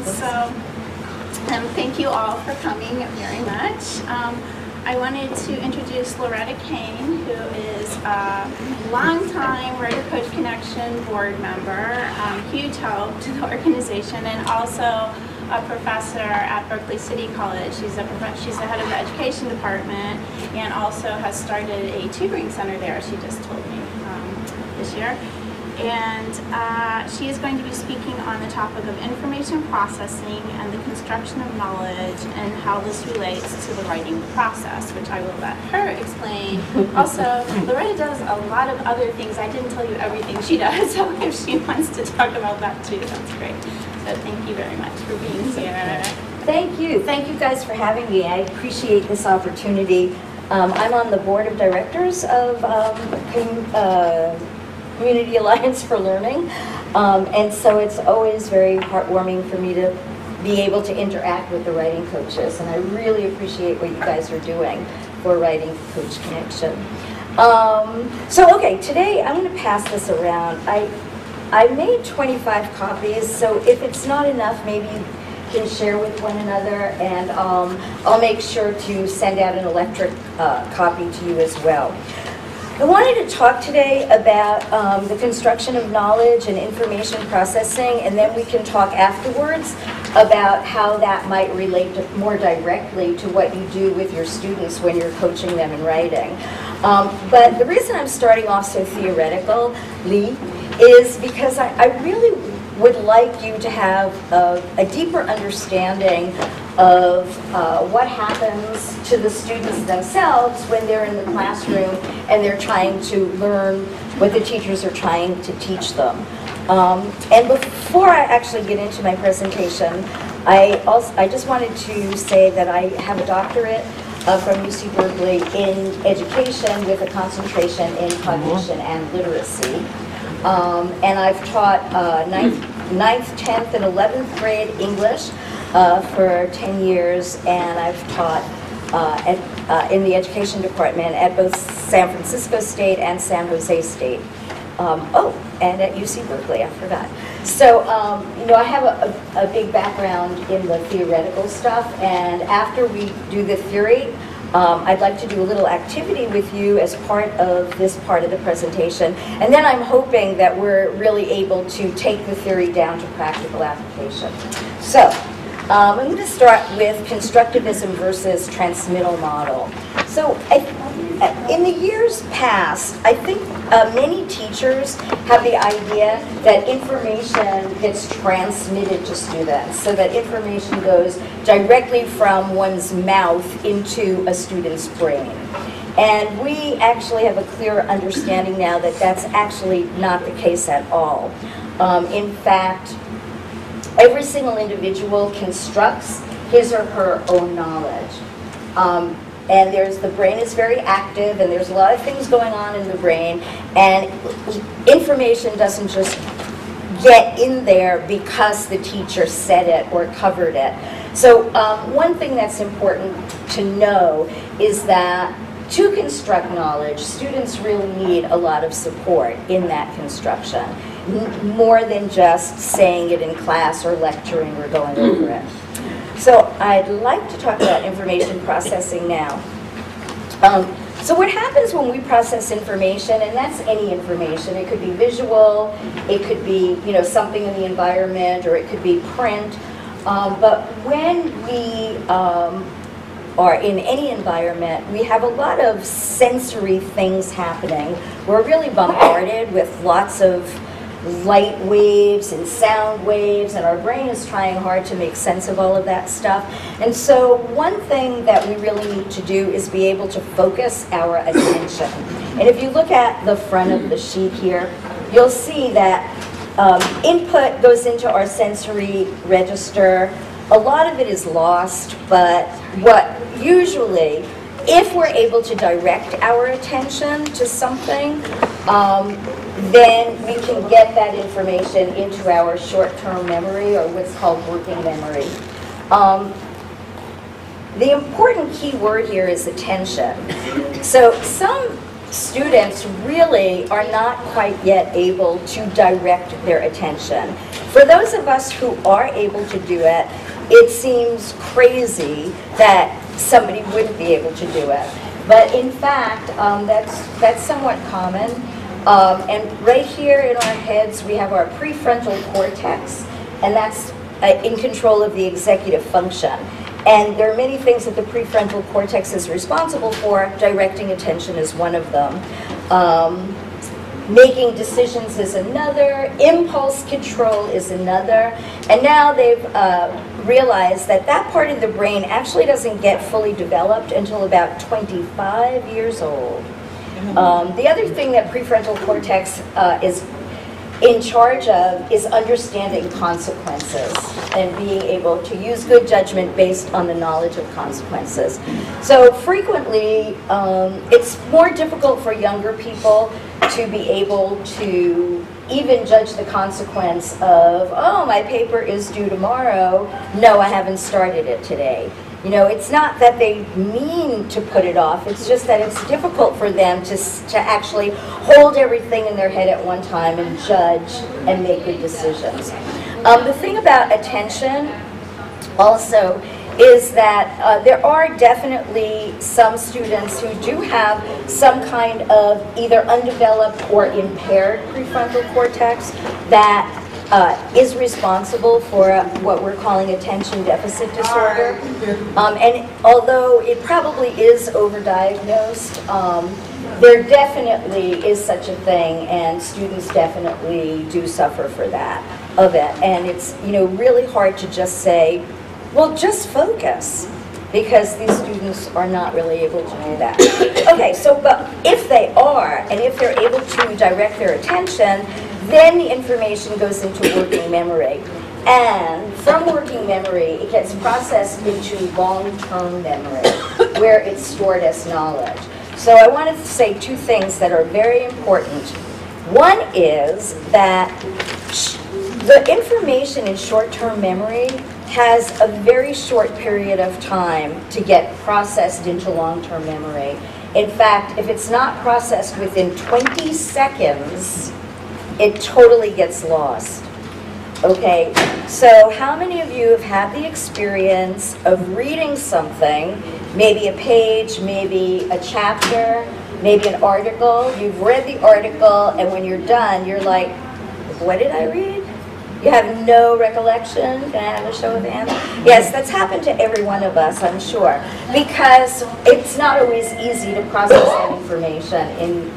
So thank you all for coming very much. I wanted to introduce Loretta Kane, who is a longtime Writer Coach Connection board member, huge help to the organization, and also a professor at Berkeley City College. She's the head of the education department and also has started a tutoring center there, she just told me this year. And she is going to be speaking on the topic of information processing and the construction of knowledge and how this relates to the writing process, which I will let her explain. Also, Loretta does a lot of other things. I didn't tell you everything she does, so if she wants to talk about that too, that's great. So thank you very much for being here. Thank you. Thank you guys for having me. I appreciate this opportunity. I'm on the board of directors of Community Alliance for Learning, and so it's always very heartwarming for me to be able to interact with the writing coaches, and I really appreciate what you guys are doing for Writing Coach Connection. Okay, today I'm going to pass this around. I made 25 copies, so if it's not enough, maybe you can share with one another, and I'll make sure to send out an electric copy to you as well. I wanted to talk today about the construction of knowledge and information processing, and then we can talk afterwards about how that might relate more directly to what you do with your students when you're coaching them in writing. But the reason I'm starting off so theoretically is because I really would like you to have a deeper understanding of what happens to the students themselves when they're in the classroom and they're trying to learn what the teachers are trying to teach them. And before I actually get into my presentation, I just wanted to say that I have a doctorate from UC Berkeley in education with a concentration in cognition and literacy. And I've taught 9th, 10th, and 11th grade English for 10 years, and I've taught in the education department at both San Francisco State and San Jose State. And at UC Berkeley, I forgot. So, I have a big background in the theoretical stuff, and after we do the theory, I'd like to do a little activity with you as part of this part of the presentation, and then I'm hoping that we're really able to take the theory down to practical application. So, I'm going to start with constructivism versus transmittal model. So, in the years past, I think many teachers have the idea that information gets transmitted to students, so that information goes directly from one's mouth into a student's brain. And we actually have a clear understanding now that that's actually not the case at all. In fact, every single individual constructs his or her own knowledge. And the brain is very active, and there's a lot of things going on in the brain, and information doesn't just get in there because the teacher said it or covered it. So one thing that's important to know is that to construct knowledge, students really need a lot of support in that construction, more than just saying it in class or lecturing or going over it. So I'd like to talk about information processing now. So what happens when we process information, and that's any information, it could be visual, it could be something in the environment, or it could be print, but when we are in any environment, we have a lot of sensory things happening. We're really bombarded with lots of light waves and sound waves, and our brain is trying hard to make sense of all of that stuff. And so one thing that we really need to do is be able to focus our attention. And if you look at the front of the sheet here, you'll see that input goes into our sensory register. A lot of it is lost, but usually, if we're able to direct our attention to something, then we can get that information into our short-term memory, or what's called working memory. The important key word here is attention. So some students really are not quite yet able to direct their attention. For those of us who are able to do it, it seems crazy that somebody wouldn't be able to do it. But in fact, that's somewhat common. And right here in our heads, we have our prefrontal cortex, and that's in control of the executive function. And there are many things that the prefrontal cortex is responsible for. Directing attention is one of them. Making decisions is another. Impulse control is another. And now they've realized that that part of the brain actually doesn't get fully developed until about 25 years old. The other thing that prefrontal cortex is in charge of is understanding consequences and being able to use good judgment based on the knowledge of consequences. So frequently, it's more difficult for younger people to be able to even judge the consequence of, oh, my paper is due tomorrow. No, I haven't started it today. You know, it's not that they mean to put it off, it's just that it's difficult for them to actually hold everything in their head at one time and judge and make good decisions. The thing about attention also is that there are definitely some students who do have some kind of either undeveloped or impaired prefrontal cortex that is responsible for what we're calling attention deficit disorder. And although it probably is overdiagnosed, there definitely is such a thing, and students definitely do suffer for that, of it. And it's, you know, really hard to just say, well, just focus, because these students are not really able to do that. Okay, so but if they are, and if they're able to direct their attention, then the information goes into working memory. And from working memory, it gets processed into long-term memory, where it's stored as knowledge. So I wanted to say two things that are very important. One is that the information in short-term memory has a very short period of time to get processed into long-term memory. In fact, if it's not processed within 20 seconds, it totally gets lost. Okay, so how many of you have had the experience of reading something, maybe a page, maybe a chapter, maybe an article? You've read the article, and when you're done, you're like, what did I read? You have no recollection? Can I have a show of hands? Yes, that's happened to every one of us, I'm sure, because it's not always easy to process that information in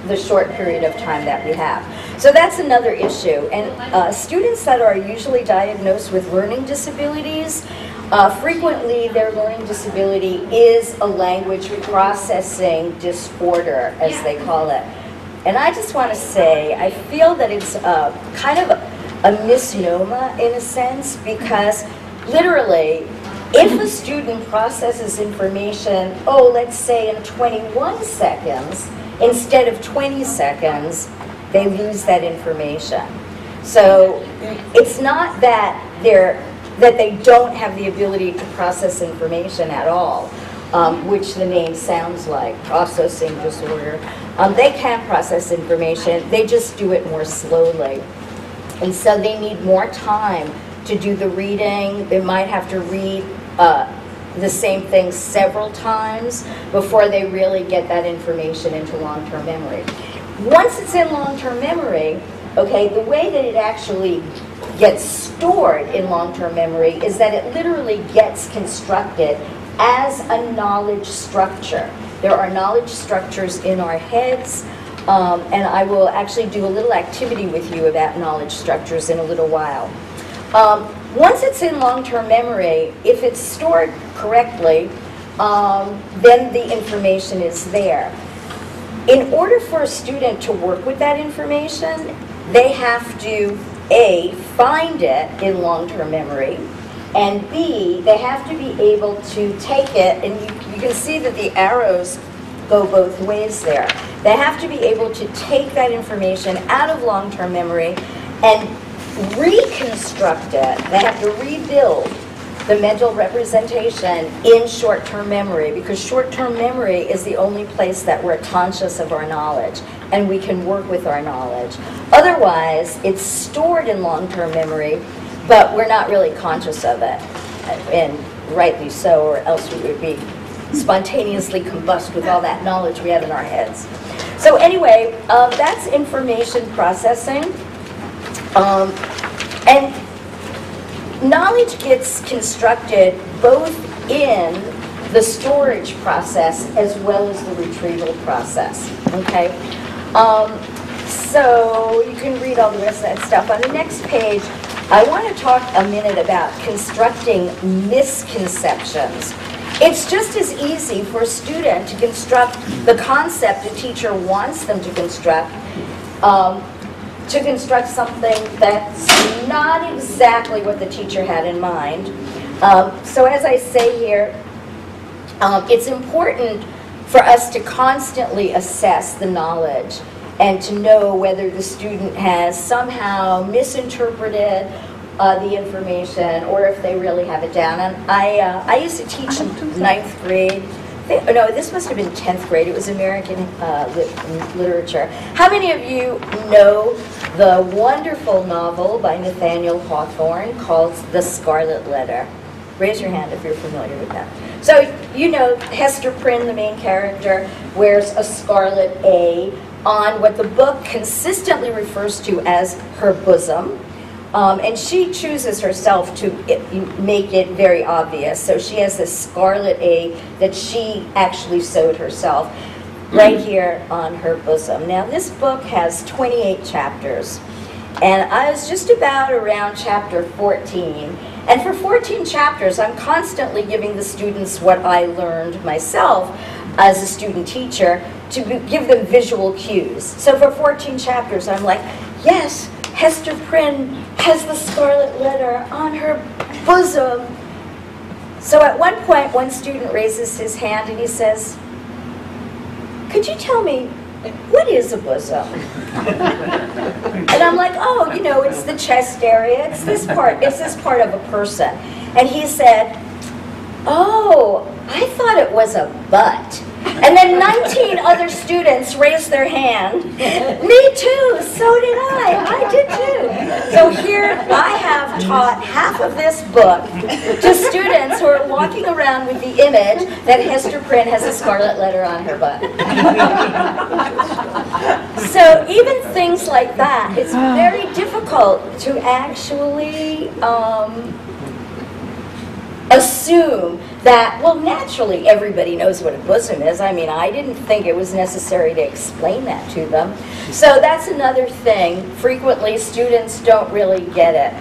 the short period of time that we have. So that's another issue. And students that are usually diagnosed with learning disabilities, frequently their learning disability is a language processing disorder, as they call it. And I just want to say, I feel that it's kind of a misnomer in a sense, because literally, if a student processes information, oh, let's say in 21 seconds, instead of 20 seconds, they lose that information. So it's not that they don't have the ability to process information at all, which the name sounds like, processing disorder. They can process information, they just do it more slowly. And so they need more time to do the reading. They might have to read the same thing several times before they really get that information into long-term memory. Once it's in long-term memory, okay, the way that it actually gets stored in long-term memory is that it literally gets constructed as a knowledge structure. There are knowledge structures in our heads, and I will actually do a little activity with you about knowledge structures in a little while. Once it's in long-term memory, if it's stored correctly, then the information is there. In order for a student to work with that information, they have to, A, find it in long-term memory, and B, they have to be able to take it, and you can see that the arrows go both ways there. They have to be able to take that information out of long-term memory and reconstruct it. They have to rebuild the mental representation in short-term memory, because short-term memory is the only place that we're conscious of our knowledge. and we can work with our knowledge. Otherwise, it's stored in long-term memory, but we're not really conscious of it, and rightly so, or else we would be spontaneously combust with all that knowledge we have in our heads. So anyway, that's information processing. And knowledge gets constructed both in the storage process as well as the retrieval process, okay? So you can read all the rest of that stuff. On the next page, I want to talk a minute about constructing misconceptions. It's just as easy for a student to construct the concept a teacher wants them to construct something that's not exactly what the teacher had in mind. So as I say here, it's important for us to constantly assess the knowledge and to know whether the student has somehow misinterpreted the information or if they really have it down. And I used to teach in 9th grade. No, this must have been 10th grade. It was American literature. How many of you know the wonderful novel by Nathaniel Hawthorne called The Scarlet Letter? Raise your hand if you're familiar with that. So, you know, Hester Prynne, the main character, wears a scarlet A on what the book consistently refers to as her bosom. And she chooses herself to make it very obvious. So she has this scarlet A that she actually sewed herself right here on her bosom. Now, this book has 28 chapters. And I was just about around chapter 14. And for 14 chapters, I'm constantly giving the students what I learned myself as a student teacher to give them visual cues. So for 14 chapters, I'm like, yes, Hester Prynne has the scarlet letter on her bosom. So at one point, one student raises his hand and he says, could you tell me, what is a bosom? And I'm like, oh, you know, it's the chest area. It's this part of a person. And he said, oh, I thought it was a butt. And then 19 other students raised their hand. Me too, so did I did too. So here I have taught half of this book to students who are walking around with the image that Hester Prynne has a scarlet letter on her butt. So even things like that, it's very difficult to actually assume that, well, naturally everybody knows what a bosom is. I mean, I didn't think it was necessary to explain that to them. So that's another thing. Frequently, students don't really get it.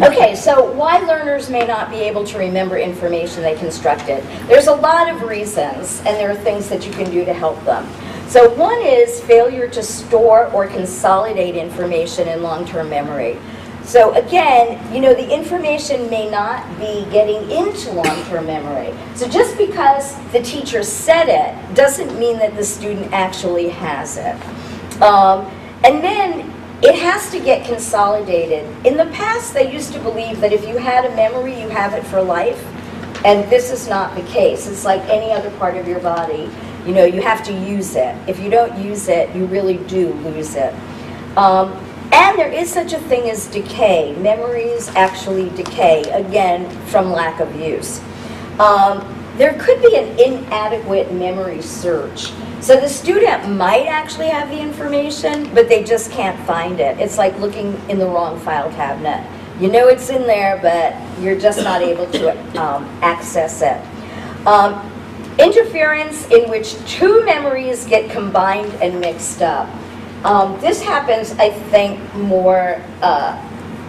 Okay, so why learners may not be able to remember information they constructed. There's a lot of reasons, and there are things that you can do to help them. So one is failure to store or consolidate information in long-term memory. So again, you know, the information may not be getting into long-term memory. So just because the teacher said it doesn't mean that the student actually has it. And then it has to get consolidated. In the past, they used to believe that if you had a memory, you have it for life. And this is not the case. It's like any other part of your body. You know, you have to use it. If you don't use it, you really do lose it. And there is such a thing as decay. Memories actually decay, again, from lack of use. There could be an inadequate memory search. So the student might actually have the information, but they just can't find it. It's like looking in the wrong file cabinet. You know it's in there, but you're just not able to access it. Interference in which two memories get combined and mixed up. This happens, I think, more,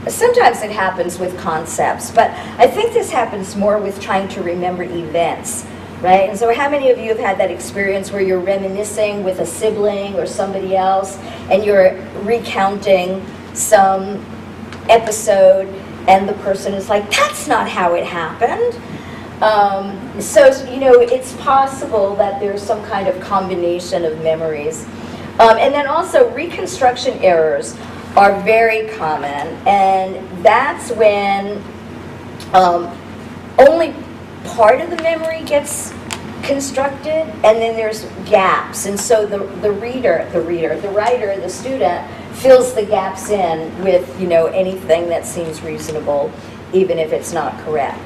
sometimes it happens with concepts, but I think this happens more with trying to remember events, right? And so how many of you have had that experience where you're reminiscing with a sibling or somebody else, and you're recounting some episode, and the person is like, that's not how it happened. So, you know, it's possible that there's some kind of combination of memories. And then also reconstruction errors are very common, and that's when only part of the memory gets constructed, and then there's gaps. And so the writer, the student fills the gaps in with, anything that seems reasonable, even if it's not correct.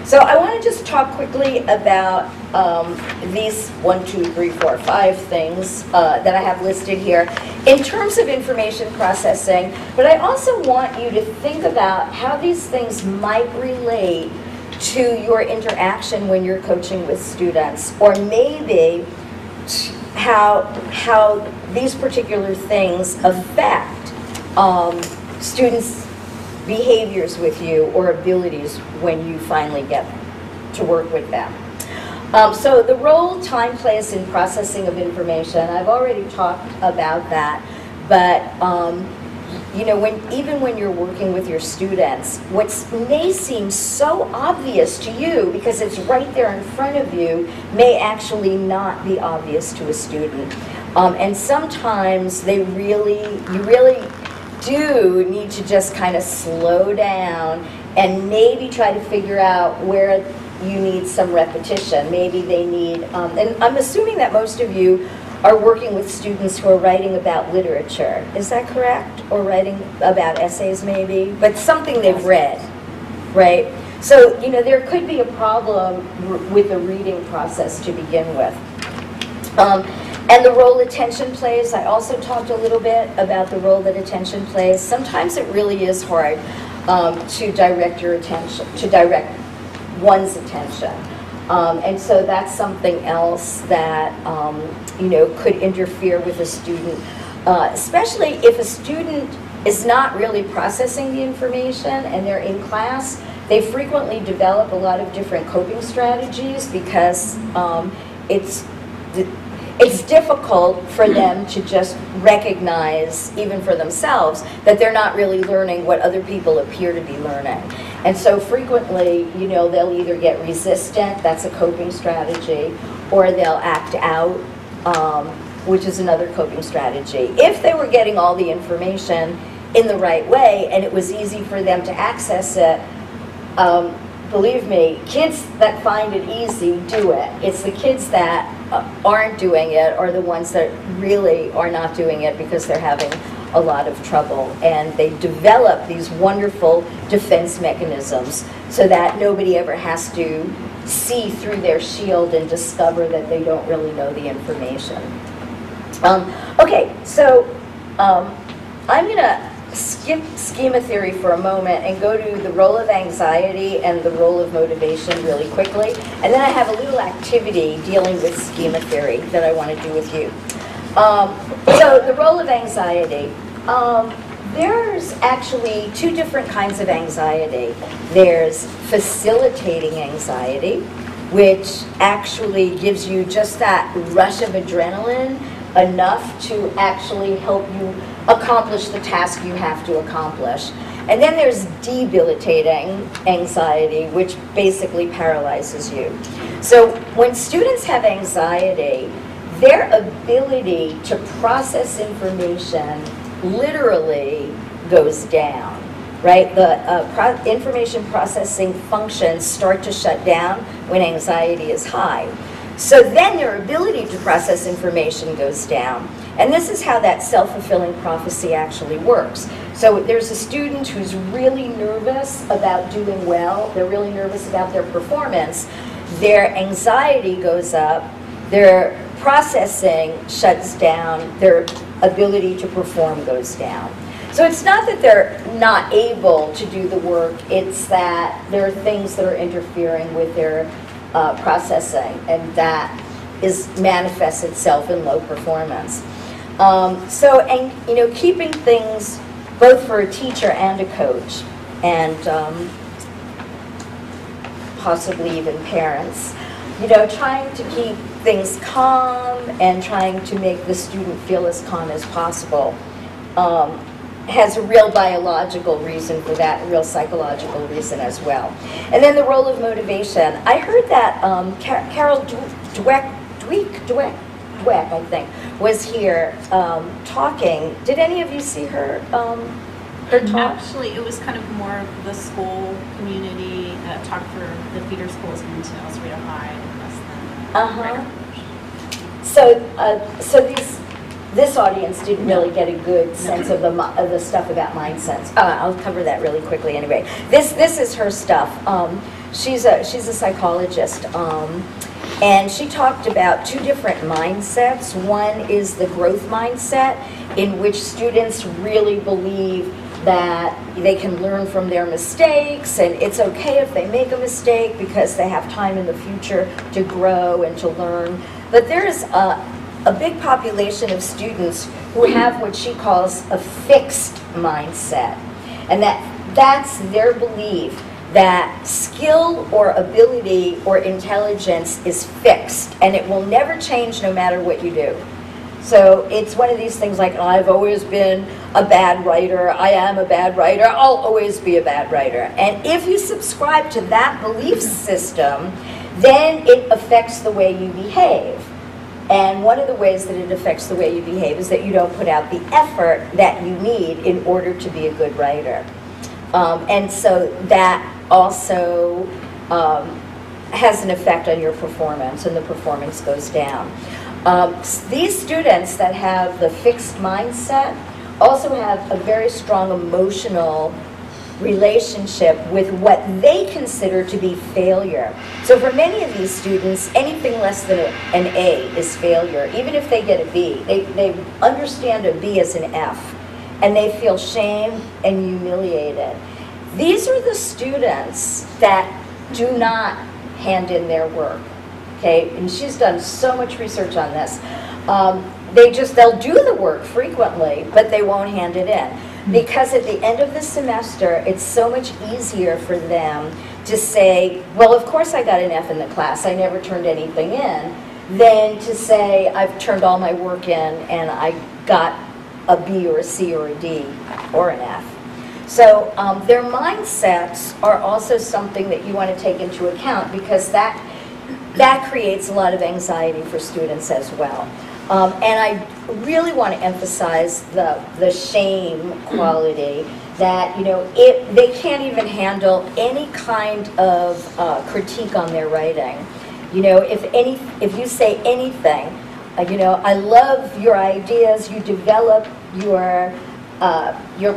So I want to just talk quickly about these 1, 2, 3, 4, 5 things that I have listed here in terms of information processing, but I also want you to think about how these things might relate to your interaction when you're coaching with students, or maybe how these particular things affect students' behaviors with you or abilities when you finally get to work with them. So the role time plays in processing of information, I've already talked about that, but even when you're working with your students, what may seem so obvious to you because it's right there in front of you may actually not be obvious to a student. And sometimes you really do need to just kind of slow down and maybe try to figure out where you need some repetition. Maybe they need, and I'm assuming that most of you are working with students who are writing about literature. Is that correct? Or writing about essays maybe? But something they've read, right? So, there could be a problem with the reading process to begin with. And the role attention plays, I also talked a little bit about the role that attention plays. Sometimes it really is hard to direct your attention, to direct one's attention. And so that's something else that, could interfere with a student, especially if a student is not really processing the information and they're in class. They frequently develop a lot of different coping strategies because it's difficult for them to just recognize, even for themselves, that they're not really learning what other people appear to be learning. And so frequently, they'll either get resistant, that's a coping strategy, or they'll act out, which is another coping strategy. If they were getting all the information in the right way and it was easy for them to access it, believe me, kids that find it easy do it. It's the kids that aren't doing it are the ones that really are not doing it because they're having a lot of trouble. And they develop these wonderful defense mechanisms so that nobody ever has to see through their shield and discover that they don't really know the information. Okay, so I'm going to skip schema theory for a moment and go to the role of anxiety and the role of motivation really quickly. And then I have a little activity dealing with schema theory that I want to do with you. So the role of anxiety. There's actually 2 different kinds of anxiety. There's facilitating anxiety, which actually gives you just that rush of adrenaline, enough to actually help you accomplish the task you have to accomplish. And then there's debilitating anxiety, which basically paralyzes you. So when students have anxiety, their ability to process information literally goes down, right? The information processing functions start to shut down when anxiety is high. So then their ability to process information goes down. And this is how that self-fulfilling prophecy actually works. So there's a student who's really nervous about doing well. They're really nervous about their performance. Their anxiety goes up. Their processing shuts down. Their ability to perform goes down. So it's not that they're not able to do the work. It's that there are things that are interfering with their processing, and that manifests itself in low performance. Keeping things both for a teacher and a coach, and possibly even parents, trying to keep things calm and trying to make the student feel as calm as possible has a real biological reason for that, a real psychological reason as well. And then the role of motivation. I heard that Carol Dweck, I think, was here talking. Did any of you see her talk? Actually, it was kind of more of the school community talk for the feeder schools into El Cerrito High, less than Uh-huh. So, this audience didn't really get a good sense of the stuff about mindsets. I'll cover that really quickly anyway. This is her stuff. She's a psychologist, and she talked about two different mindsets. One is the growth mindset, in which students really believe that they can learn from their mistakes, and it's okay if they make a mistake because they have time in the future to grow and to learn. But there's a big population of students who have what she calls a fixed mindset, and that's their belief that skill or ability or intelligence is fixed and it will never change no matter what you do. So it's one of these things like, I've always been a bad writer, I am a bad writer, I'll always be a bad writer. And if you subscribe to that belief system, then it affects the way you behave. And one of the ways that it affects the way you behave is that you don't put out the effort that you need in order to be a good writer. And so that also has an effect on your performance, and the performance goes down. These students that have the fixed mindset also have a very strong emotional relationship with what they consider to be failure. So for many of these students, anything less than an A is failure. Even if they get a B, they understand a B as an F, and they feel shamed and humiliated. These are the students that do not hand in their work, okay? And she's done so much research on this. They'll do the work frequently, but they won't hand it in. Because at the end of the semester, it's so much easier for them to say, well, of course I got an F in the class, I never turned anything in, than to say, I've turned all my work in and I got a B or a C or a D or an F. So their mindsets are also something that you want to take into account, because that creates a lot of anxiety for students as well. And I really want to emphasize the shame quality, that, you know, they can't even handle any kind of critique on their writing. You know, if you say anything, you know, I love your ideas, you develop your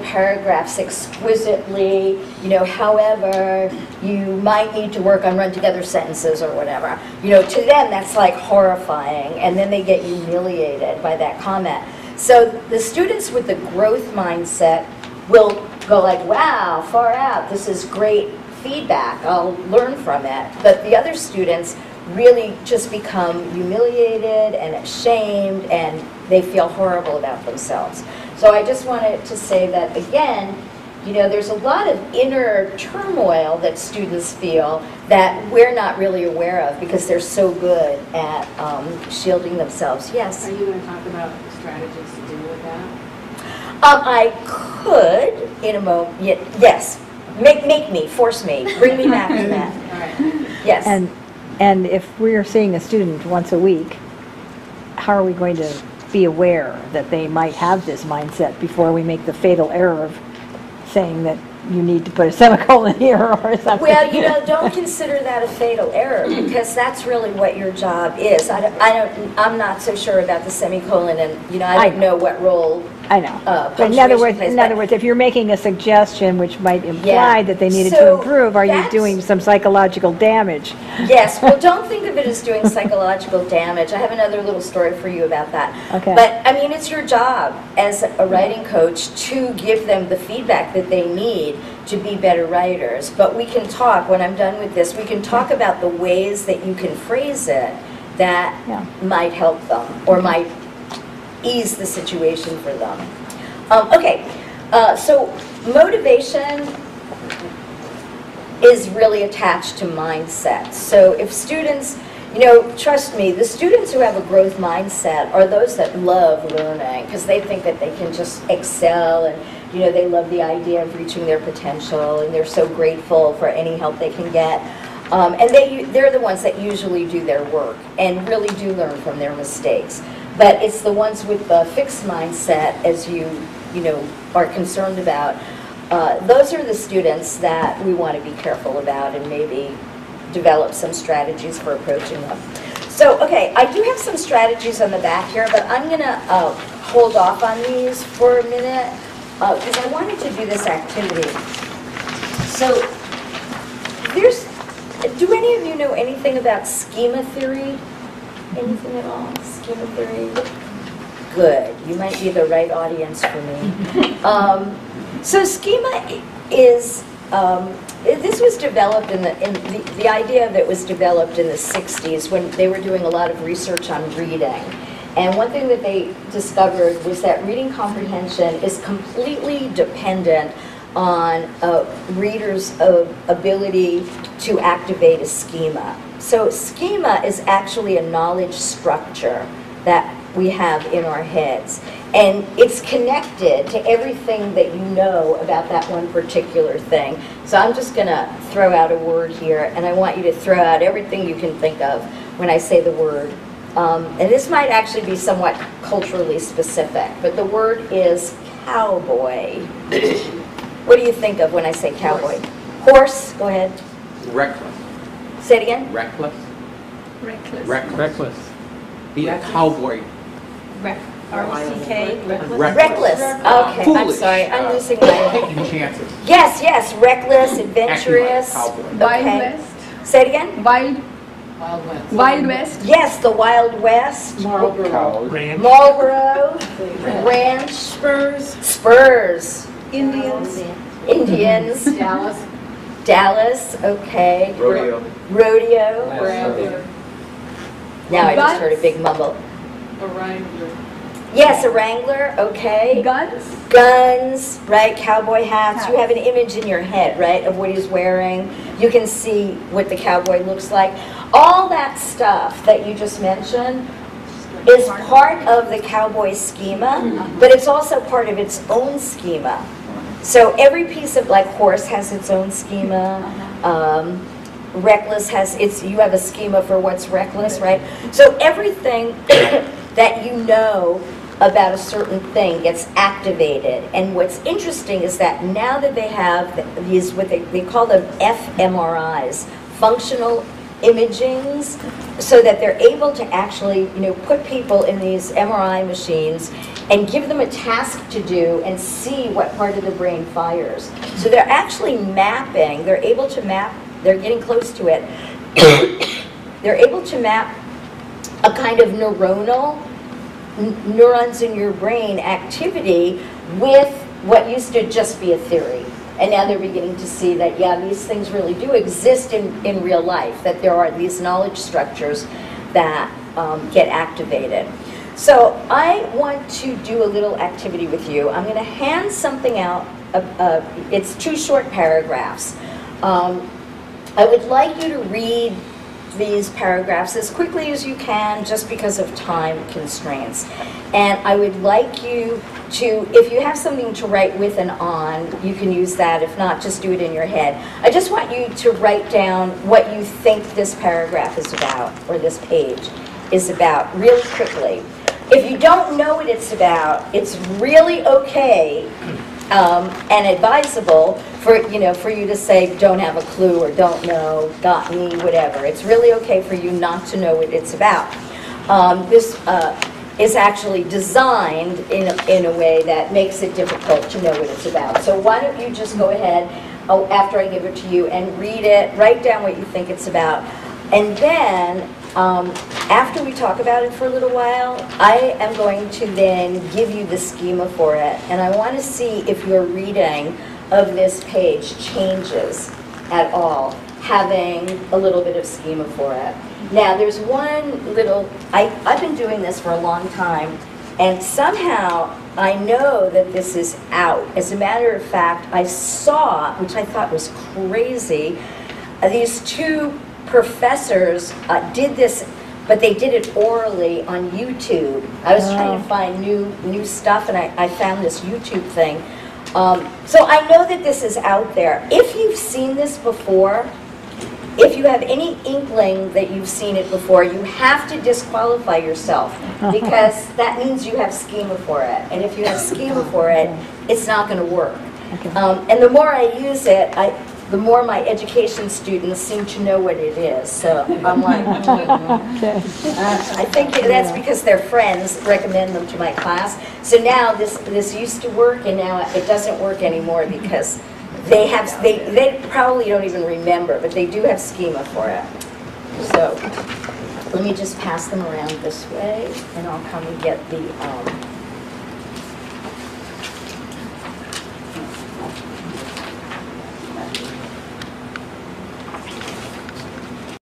paragraphs exquisitely, you know, however, you might need to work on run together sentences or whatever. You know, to them that's like horrifying, and then they get humiliated by that comment. So the students with the growth mindset will go like, wow, far out, this is great feedback, I'll learn from it. But the other students really just become humiliated and ashamed, and they feel horrible about themselves. So I just wanted to say that, again, you know, there's a lot of inner turmoil that students feel that we're not really aware of because they're so good at shielding themselves. Yes? Are you going to talk about strategies to deal with that? I could in a moment. Yes. Make me, force me, bring me back to that. All right. Yes. And if we're seeing a student once a week, how are we going to be aware that they might have this mindset before we make the fatal error of saying that you need to put a semicolon here or something? Well, you know, don't consider that a fatal error, because that's really what your job is. I'm not so sure about the semicolon, and you know, I don't know what role. I know. But in other words, if you're making a suggestion which might imply that they needed to improve, are you doing some psychological damage? Yes. Well, don't think of it as doing psychological damage. I have another little story for you about that. Okay. But I mean, it's your job as a writing coach to give them the feedback that they need to be better writers. But we can talk, when I'm done with this, we can talk about the ways that you can phrase it that might help them or might ease the situation for them. So motivation is really attached to mindset. So if students, you know, trust me, the students who have a growth mindset are those that love learning, because they think that they can just excel, and you know, they love the idea of reaching their potential, and they're so grateful for any help they can get. And they're the ones that usually do their work and really do learn from their mistakes. But it's the ones with the fixed mindset, as you know, are concerned about. Those are the students that we want to be careful about and maybe develop some strategies for approaching them. So, okay, I do have some strategies on the back here, but I'm going to hold off on these for a minute because I wanted to do this activity. So, do any of you know anything about schema theory? Anything at all? Schema theory? Good. You might be the right audience for me. So schema is, this was developed the idea of it was developed in the 60s when they were doing a lot of research on reading. And one thing that they discovered was that reading comprehension is completely dependent on a reader's ability to activate a schema. So schema is actually a knowledge structure that we have in our heads. And it's connected to everything that you know about that one particular thing. So I'm just going to throw out a word here, and I want you to throw out everything you can think of when I say the word. And this might actually be somewhat culturally specific, but the word is cowboy. What do you think of when I say cowboy? Horse, go ahead. Reckless. Say it again. Reckless. Reckless. Reckless. Be a cowboy. R-O-C-K. Reckless. Okay, I'm Foolish. sorry. I'm losing my... Taking chances. Yes, reckless, adventurous. Acting like a cowboy. Wild Okay. West. Say it again. Wild West. West. Yes, the Wild West. Cows. Marlboro. Ranch. Spurs. Indians. Indians. Dallas. Okay. Rodeo. Rodeo. Now I just heard a big mumble. A wrangler. Yes, a Wrangler. Okay. Guns. Guns, right? Cowboy hats. You have an image in your head, right, of what he's wearing. You can see what the cowboy looks like. All that stuff that you just mentioned is part of the cowboy schema, but it's also part of its own schema. So every piece of, like, horse has its own schema. Reckless has you have a schema for what's reckless, right? So everything that you know about a certain thing gets activated. And what's interesting is that now that they have these, what they call them fMRIs, functional imagings, so that they're able to actually, put people in these MRI machines and give them a task to do and see what part of the brain fires. So they're actually mapping, they're able to map, they're getting close to it, they're able to map a kind of neurons in your brain activity with what used to just be a theory. And now they're beginning to see that, yeah, these things really do exist in real life, that there are these knowledge structures that get activated. So I want to do a little activity with you. I'm going to hand something out. It's 2 short paragraphs. I would like you to read these paragraphs as quickly as you can, just because of time constraints. And I would like you to, if you have something to write with and on, you can use that. If not, just do it in your head. I just want you to write down what you think this paragraph is about, or this page is about, really quickly. If you don't know what it's about, it's really okay and advisable for you to say don't have a clue or don't know, got me, whatever. It's really okay for you not to know what it's about. This is actually designed in a way that makes it difficult to know what it's about. So why don't you just go ahead after I give it to you and read it, write down what you think it's about, and then after we talk about it for a little while, I am going to then give you the schema for it, and I want to see if your reading of this page changes at all, having a little bit of schema for it. Now, there's one little, I've been doing this for a long time, and somehow I know that this is out. As a matter of fact, I saw, which I thought was crazy, these 2 professors did this, but they did it orally on YouTube. I was trying to find new stuff, and I found this YouTube thing. So I know that this is out there. If you've seen this before, if you have any inkling that you've seen it before, you have to disqualify yourself, because that means you have schema for it. And if you have schema for it, it's not going to work. Okay. And the more I use it, the more my education students seem to know what it is. So I'm like, Okay. I think that's because their friends recommend them to my class. So now this used to work, and now it doesn't work anymore because they probably don't even remember, but they do have schema for it. So let me just pass them around this way, and I'll come and get the